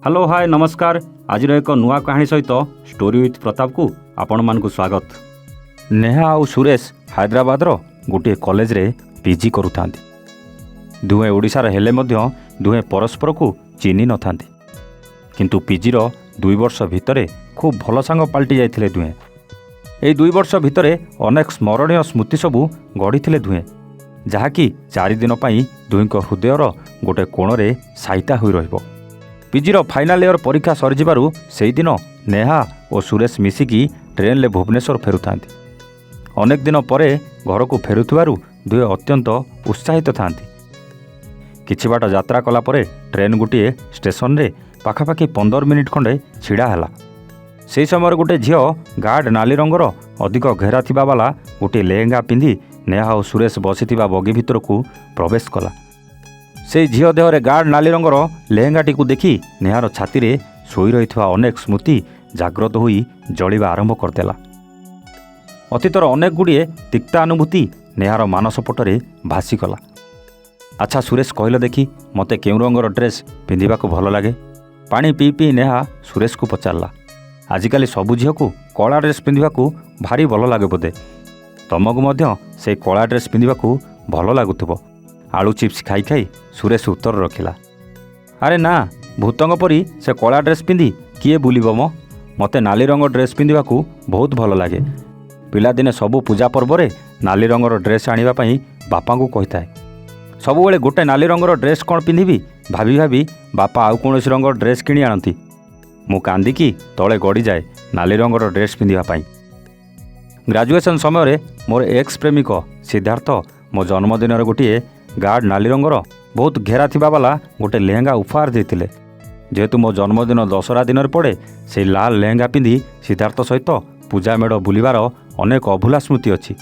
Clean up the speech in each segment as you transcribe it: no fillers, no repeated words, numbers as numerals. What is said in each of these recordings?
Hello hi नमस्कार। आज एक नुआ कहानी सहित स्टोरी विथ प्रताप को आपण मानकु स्वागत। नेहा और सुरेश हैदराबाद रो गोटे कॉलेज रे पीजी करुथांती। दुहे ओडिशार हेले मध्य दुहे परस्पर को चिन्हि नथांती, किंतु पीजी रो 2 वर्ष भितरे खूब भल सांग पलटि जाइथिले दुहे। एई 2 वर्ष भितरे अनेक स्मरणीय स्मृति सबू गढ़ी दुहे, जहाँकि 4 दिन पई दुहींक हृदयर गोटे कोणरे साइता होई रहिबो। पीजीर फाइनाल इयर परीक्षा सरीजिबारु सेही दिन नेहा और सुरेश मिसिकी ट्रेन ले भुवनेश्वर फेरुथांती। अनेक दिन परे घर को फेरुथिबारु दुहे अत्यंत उत्साहित थांती। किछि बाट यात्रा कला परे ट्रेन गोटे स्टेशन रे पाखापाखि 15 मिनिट खंडे छिड़ा हैला। सेही समय गोटे झियो गार्ड नाली रंगर अधिक घेरा थिबा वाला गोटे लेहेंगा पिंधि नेहा और सुरेश बसिथिबा बगी भितर को प्रवेश कला। से झील देहरे गार्ड नाली रंगर लेहेंगाटी को देखी नेहार छाती रे शोई रही अनेक स्मृति जाग्रत होई जलिबा आरंभ करदेला। अतीतर अनेक गुड़िए तिक्ता अनुभूति नेहार मानसपटरे भासीगला। अच्छा सुरेश कहले देखी मते केउ रंगर ड्रेस पिंधिबाको भल लागे? पानी पी पी नेहा सुरेश को पचारला। आजिकाली सबु झील को कला ड्रेस पिंधिबाको भारी भल लागे बोधे, तमको मध्य से कला ड्रेस पिंधिबाको भल लागुथिबो। आलू चिप्स खाई खाई सुरेश उत्तर रखिला, अरे ना भूतंग परी से कला ड्रेस पिंधि किए बुलिबो मो? मते नाली रंग ड्रेस पिंधिबाकू बहुत भल लागे। पिलादिने सबू पूजा पर्वरे नाली रंगर ड्रेस आनिबा पई बापांकू कहिथाए। सबुबेले गोटे नाली रंगर ड्रेस कौन पिंधिबी भाभी भाभी बापा आउ कौनसी रंगर ड्रेस किणी आनती। मु कांदिकी तले गड़ी जाए नाली रंगर ड्रेस पिंधिबा पई। ग्रेजुएशन समय मोर एक्स प्रेमिक सिद्धार्थ मो जन्मदिन गोटे गार्ड नाली रंगर बहुत घेरा थिबा वाला गोटे लेहेंगा उपहार देथिले। जेहेतु मो जन्मदिन दशहरा दिन पड़े से लाल लेहेंगा पिंधि सिद्धार्थ सहित पूजा मेढ़ बुलिबार अनेक अभुला स्मृति अच्छी।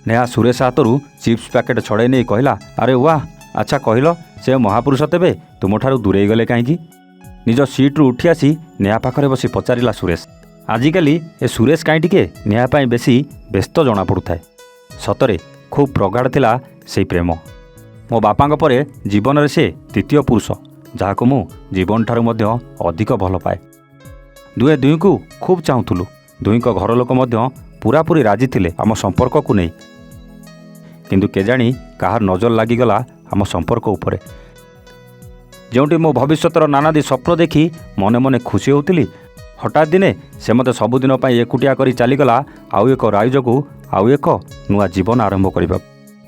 नेहा सुरेश हाथरू चिप्स पैकेट छड़े नहीं कहला, अरे वाह अच्छा कहल से महापुरुष तेबे तुमठारू दूरे गले कहीं? निज सीट्रु उठी आसी नेहा पाखरे बसी पचारिला सुरेश। आजिकाली ए सुरेश कहीं टिके नेहा पाई बेसी व्यस्त जना पड़ुଥାଏ। सतरे खूब प्रगाढ़ थिला सेई प्रेम। मो बापांग परे जीवन रे से तृतीय पुरुष, जहाको मु जीवन ठारू मध्य अधिक भल पाए। दुहे दुई को खूब चाहूलु। दुईक घर लोक मध्य पूरापूरी राजी थिले आम संपर्क को नहीं, किंतु केजाणी कहार नजर लागिगला आम संपर्क उपरे। जोंटी मो भविष्यतर नानादी स्वप्न देखी मने मने खुशी होउतिली, हठात दिने से मते सबुदिन पई एकुटिया करी चलीगला आउ एक राइजको आउ एक नुआ जीवन आरंभ करबा।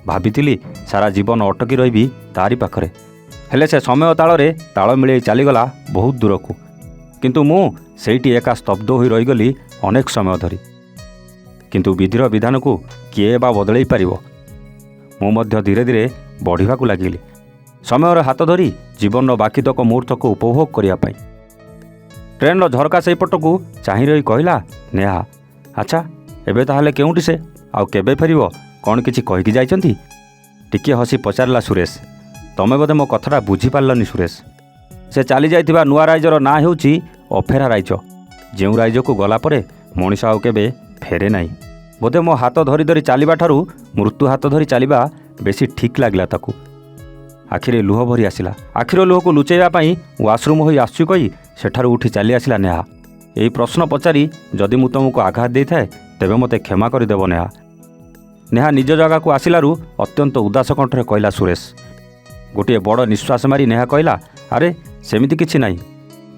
भाविथिली सारा जीवन अटकी रही तारी पाखरे, हेले से समय ताଳରେ ताଳ मिले चलीगला बहुत दूर को। किंतु मु सेठी एका स्तब्ध हो रहीगली अनेक समय धरी। किंतु विधिर विधान को किए बा बदलई पारिबो? मु मध्य धीरे धीरे बढ़िबाकू लागिली, समयर हाथ धरी जीवन बाकीतक मुहूर्त को उपभोग करिया पाई। ट्रेन झरका से पट को चाहि रही कहला, नेहा अच्छा एबे ताहले केउंटी से आउ केबे फेरिबो? कौन किछि कहिकी जाइचंती? टिके हसी पचारला सुरेश, तमे बोधे मो कथाटा बुझी पारलनी सुरेश। से चली जाइथिबा नुआ राइजर ना हेउची अफेरा राइज, जेउ राइज को गला परे मनीष आउ केबे फेरे नाही। बोधे मो हाथ धरी धरी चलिबा ठारू मृत्यु हाथ धरी चलिबा बेसी ठीक लागला ताकू। आखिरे लुह भरी आसिला। आखिर लुह को लुचेइबा पई वाशरूम होई आसुची कही सेठारू उठी चली आसिला नेहा। एई प्रश्न पचारी जदि मु तुमको आघात देइथाए तेबे मते क्षमा करि देबो नेहा। नेहा निज जगह को आसिलारू अत्यंत उदास कंठरे कहला सुरेश। गोटे बड़ निश्वास मारी नेहा कहला, अरे सेमिति किछि नाही,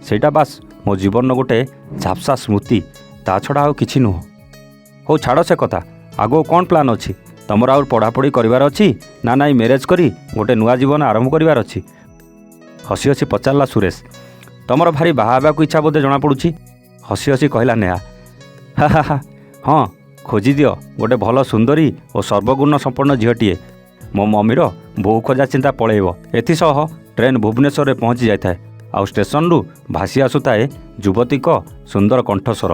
सेटा बास मो जीवन गोटे झापसा स्मृति, ता छड़ा आउ किछि नुह। हो छाड़ से कथा, आगो कौन प्लान अछि तमर? आउ पढ़ापढ़ी करिवार अछि ना नाई मैरेज करी गोटे नुआ जीवन आरंभ करिवार अछि? हसी हसी पचारला सुरेश। तमर भारी बाहाबा को इच्छा बोधे जना पड़ुछि? हसी हसी कहला नेहा। हा हा हा हाँ खोजी दियो गोटे भल सुंदरी और सर्वगुण संपन्न झीटीए। मो मम्मीर बहु खोजा चिंता पलैब। एथिसह ट्रेन भुवनेश्वर रे पहुँची जाए। आउ स्टेशन रु भासी आसुताए युवती को सुंदर कंठस्वर।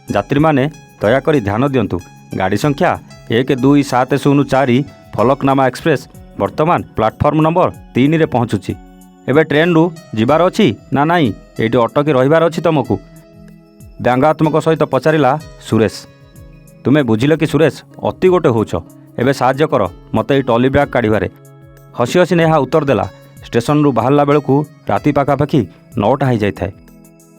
यात्री माने दयाकरी ध्यान दियंतु, गाड़ी संख्या 12704 फलकनामा एक्सप्रेस वर्तमान प्लाटफर्म नंबर 3 रे पहुँचुची। एबे ट्रेन रु जिबार अछि ना नाई एठी अटकी रहिबार अछि तमकू? व्यंगात्मक सहित पचारिला सुरेश। तुमे बुझिल कि सुरेश अति गोटे होछ, एबे साहाय्य कर मते ई टॉली बैग काढ़िबारे। हसी हसी नेहा उत्तर देला। स्टेशन रु बाहरला बेलू राति पाखापाखि 9ଟା ହୋଇଯାଇଥାଏ।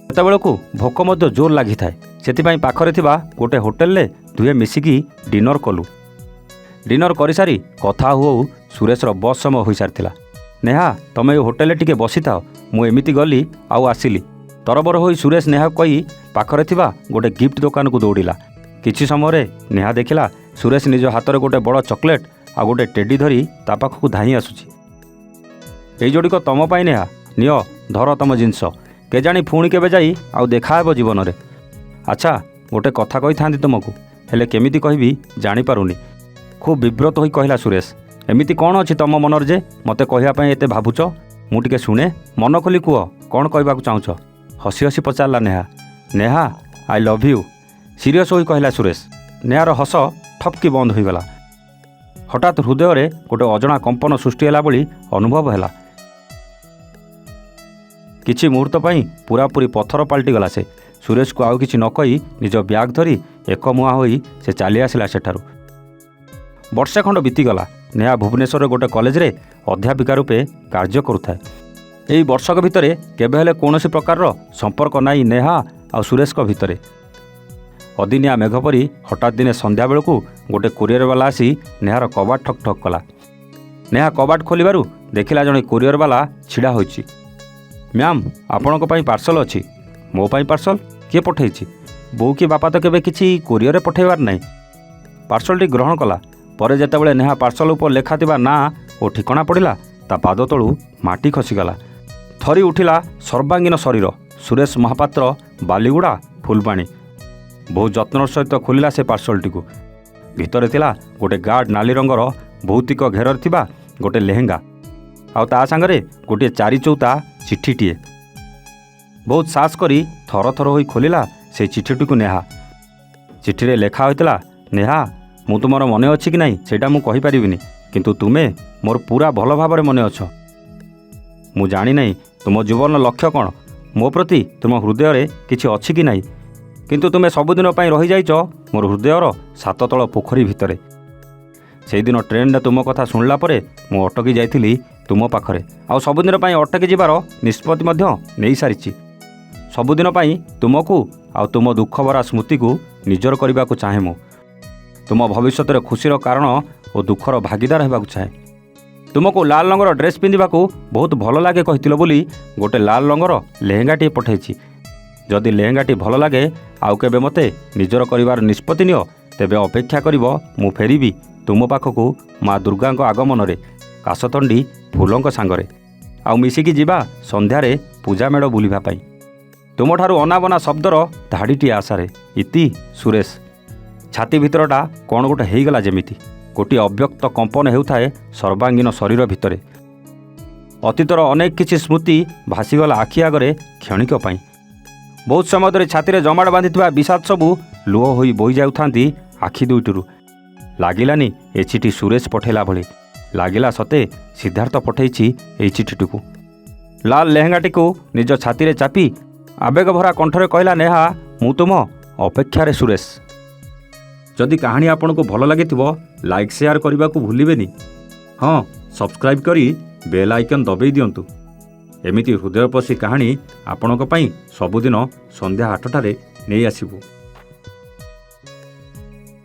ସେତେବେଳକୁ ଭୋକ ମଧ୍ୟ ଜୋର ଲାଗିଥାଏ। ସେଥିପାଇଁ ପାଖରେ ଥିବା ଗୋଟିଏ ହୋଟେଲରେ ଦୁହେଁ ମିଶିକି ଡିନର କଲୁ। ଡିନର କରିସାରି କଥା ହଉ ସୁରେଶର ବସ୍ ସମୟ ହୋଇସାରିଥିଲା। ନେହା, ତମେ ଏ ହୋଟେଲରେ ଟିକେ ବସିଥାଅ, ମୁଁ ଏମିତି ଗଲି ଆଉ ଆସିଲି। ତରବର ହୋଇ ସୁରେଶ ନେହାକୁ କହି ପାଖରେ ଥିବା ଗୋଟେ ଗିଫ୍ଟ ଦୋକାନକୁ ଦୌଡ଼ିଲା। କିଛି ସମୟରେ ନେହା ଦେଖିଲା ସୁରେଶ ନିଜ ହାତରେ ଗୋଟେ ବଡ଼ ଚକୋଲେଟ୍ ଆଉ ଗୋଟେ ଟେଡି ଧରି ତା ପାଖକୁ ଧାଇଁ ଆସୁଛି। ଏଇ ଯୋଡ଼ିକ ତମ ପାଇଁ ନେହା, ନିଅ ଧର ତମ ଜିନିଷ, କେଜାଣି ପୁଣି କେବେ ଯାଇ ଆଉ ଦେଖା ହେବ ଜୀବନରେ। ଆଚ୍ଛା, ଗୋଟେ କଥା କହିଥାନ୍ତି ତୁମକୁ, ହେଲେ କେମିତି କହିବି ଜାଣିପାରୁନି। ଖୁବ୍ ବିବ୍ରତ ହୋଇ କହିଲା ସୁରେଶ। ଏମିତି କ'ଣ ଅଛି ତମ ମନରେ ଯେ ମୋତେ କହିବା ପାଇଁ ଏତେ ଭାବୁଛ? ମୁଁ ଟିକେ ଶୁଣେ, ମନ ଖୋଲି କୁହ, କ'ଣ କହିବାକୁ ଚାହୁଁଛ? ହସି ହସି ପଚାରିଲା Neha. Neha, I love you, serious ହୋଇ କହିଲା ସୁରେଶ। ନେହାର ହସ ଠପକି ବନ୍ଦ ହୋଇଗଲା। ହଠାତ୍ ହୃଦୟରେ ଗୋଟେ ଅଜଣା କମ୍ପନ ସୃଷ୍ଟି ହେଲା ଭଳି ଅନୁଭବ ହେଲା। କିଛି ମୁହୂର୍ତ୍ତ ପାଇଁ ପୁରାପୁରି ପଥର ପାଲଟିଗଲା ସେ। ସୁରେଶକୁ ଆଉ କିଛି ନ କହି ନିଜ ବ୍ୟାଗ୍ ଧରି ଏକମୁହାଁ ହୋଇ ସେ ଚାଲି ଆସିଲା ସେଠାରୁ। ବର୍ଷେ ଖଣ୍ଡ ବିତିଗଲା। ନେହା ଭୁବନେଶ୍ୱରରେ ଗୋଟେ କଲେଜରେ ଅଧ୍ୟାପିକା ରୂପେ କାର୍ଯ୍ୟ କରୁଥାଏ। ଏହି ବର୍ଷକ ଭିତରେ କେବେ ହେଲେ କୌଣସି ପ୍ରକାରର ସମ୍ପର୍କ ନାହିଁ ନେହା ଆଉ ସୁରେଶଙ୍କ ଭିତରେ। ଅଦିନିଆ ମେଘ ପରି ହଠାତ୍ ଦିନେ ସନ୍ଧ୍ୟାବେଳକୁ ଗୋଟେ କୋରିଅରବାଲା ଆସି ନେହାର କବାଟ ଠକ୍ ଠକ୍ କଲା। ନେହା କବାଟ ଖୋଲିବାରୁ ଦେଖିଲା ଜଣେ କୋରିଅରବାଲା ଛିଡ଼ା ହୋଇଛି। ମ୍ୟାମ୍, ଆପଣଙ୍କ ପାଇଁ ପାର୍ସଲ ଅଛି। ମୋ ପାଇଁ ପାର୍ସଲ? କିଏ ପଠାଇଛି? ବୋଉ କି ବାପା ତ କେବେ କିଛି କୋରିଅରରେ ପଠାଇବାର ନାହିଁ। ପାର୍ସଲଟି ଗ୍ରହଣ କଲା। ପରେ ଯେତେବେଳେ ନେହା ପାର୍ସଲ ଉପରେ ଲେଖାଥିବା ନାଁ ଓ ଠିକଣା ପଡ଼ିଲା, ତା ପାଦ ତଳୁ ମାଟି ଖସିଗଲା। ଥରି ଉଠିଲା ସର୍ବାଙ୍ଗୀନ ଶରୀର। ସୁରେଶ ମହାପାତ୍ର, ବାଲିଗୁଡ଼ା, ଫୁଲବାଣୀ। ବହୁ ଯତ୍ନର ସହିତ ଖୋଲିଲା ସେ ପାର୍ସଲଟିକୁ। ଭିତରେ ଥିଲା ଗୋଟେ ଗାଢ଼ ନାଲି ରଙ୍ଗର ଭୌତିକ ଘେରରେ ଥିବା ଗୋଟେ ଲେହେଙ୍ଗା, ଆଉ ତା ସାଙ୍ଗରେ ଗୋଟିଏ 4 ଚୌତା ଚିଠିଟିଏ। ବହୁତ ସାହସ କରି ଥର ଥର ହୋଇ ଖୋଲିଲା ସେ ଚିଠିଟିକୁ ନେହା। ଚିଠିରେ ଲେଖା ହୋଇଥିଲା, ନେହା, ମୁଁ ତୁମର ମନେ ଅଛି କି ନାହିଁ ସେଇଟା ମୁଁ କହିପାରିବିନି, କିନ୍ତୁ ତୁମେ ମୋର ପୁରା ଭଲ ଭାବରେ ମନେ ଅଛ। ମୁଁ ଜାଣିନାହିଁ ତୁମ ଜୀବନର ଲକ୍ଷ୍ୟ କ'ଣ, ମୋ ପ୍ରତି ତୁମ ହୃଦୟରେ କିଛି ଅଛି କି ନାହିଁ, କିନ୍ତୁ ତୁମେ ସବୁଦିନ ପାଇଁ ରହିଯାଇଛ ମୋର ହୃଦୟର 7 ତଳ ପୋଖରୀ ଭିତରେ। ସେଇଦିନ ଟ୍ରେନ୍ରେ ତୁମ କଥା ଶୁଣିଲା ପରେ ମୁଁ ଅଟକି ଯାଇଥିଲି ତୁମ ପାଖରେ, ଆଉ ସବୁଦିନ ପାଇଁ ଅଟକି ଯିବାର ନିଷ୍ପତ୍ତି ମଧ୍ୟ ନେଇସାରିଛି। ସବୁଦିନ ପାଇଁ ତୁମକୁ ଆଉ ତୁମ ଦୁଃଖଭରା ସ୍ମୃତିକୁ ନିଜର କରିବାକୁ ଚାହେଁ। ମୁଁ ତୁମ ଭବିଷ୍ୟତରେ ଖୁସିର କାରଣ ଓ ଦୁଃଖର ଭାଗିଦାର ହେବାକୁ ଚାହେଁ। ତୁମକୁ ଲାଲ ରଙ୍ଗର ଡ୍ରେସ୍ ପିନ୍ଧିବାକୁ ବହୁତ ଭଲ ଲାଗେ କହିଥିଲ ବୋଲି ଗୋଟେ ଲାଲ ରଙ୍ଗର ଲେହେଙ୍ଗାଟିଏ ପଠାଇଛି। ଯଦି ଲେହେଙ୍ଗାଟି ଭଲ ଲାଗେ ଆଉ କେବେ ମୋତେ ନିଜର କରିବାର ନିଷ୍ପତ୍ତି ନିଅ, ତେବେ ଅପେକ୍ଷା କରିବ, ମୁଁ ଫେରିବି ତୁମ ପାଖକୁ ମା ଦୁର୍ଗାଙ୍କ ଆଗମନରେ, କାଶତଣ୍ଡି ଫୁଲଙ୍କ ସାଙ୍ଗରେ, ଆଉ ମିଶିକି ଯିବା ସନ୍ଧ୍ୟାରେ ପୂଜା ମେଢ଼ ବୁଲିବା ପାଇଁ। ତୁମଠାରୁ ଅନାବନା ଶବ୍ଦର ଧାଡ଼ିଟିଏ ଆଶାରେ। ଇତି ସୁରେଶ। ଛାତି ଭିତରଟା କ'ଣ ଗୋଟେ ହେଇଗଲା ଯେମିତି। ଗୋଟିଏ ଅବ୍ୟକ୍ତ କମ୍ପନ ହେଉଥାଏ ସର୍ବାଙ୍ଗୀନ ଶରୀର ଭିତରେ। ଅତୀତର ଅନେକ କିଛି ସ୍ମୃତି ଭାସିଗଲା ଆଖି ଆଗରେ କ୍ଷଣିକ ପାଇଁ। ବହୁତ ସମୟ ଧରି ଛାତିରେ ଜମାଟ ବାନ୍ଧିଥିବା ବିଷାଦ ସବୁ ଲୁହ ହୋଇ ବୋହି ଯାଉଥାନ୍ତି ଆଖି ଦୁଇଟିରୁ। ଲାଗିଲାନି ଏ ଚିଠି ସୁରେଶ ପଠାଇଲା ଭଳି। ଲାଗିଲା ସତେ ସିଦ୍ଧାର୍ଥ ପଠାଇଛି ଏହି ଚିଠିଟିକୁ। ଲାଲ ଲେହେଙ୍ଗାଟିକୁ ନିଜ ଛାତିରେ ଚାପି ଆବେଗଭରା କଣ୍ଠରେ କହିଲା ନେହା, ମୁଁ ତୁମ ଅପେକ୍ଷାରେ ସୁରେଶ। ଯଦି କାହାଣୀ ଆପଣଙ୍କୁ ଭଲ ଲାଗିଥିବ, ଲାଇକ୍ ସେୟାର କରିବାକୁ ଭୁଲିବେନି। ହଁ, ସବସ୍କ୍ରାଇବ୍ କରି ବେଲ୍ ଆଇକନ୍ ଦବାଇ ଦିଅନ୍ତୁ। ଏମିତି ହୃଦୟପୋଷୀ କାହାଣୀ ଆପଣଙ୍କ ପାଇଁ ସବୁଦିନ ସନ୍ଧ୍ୟା 8ଟାରେ ନେଇ ଆସିବୁ।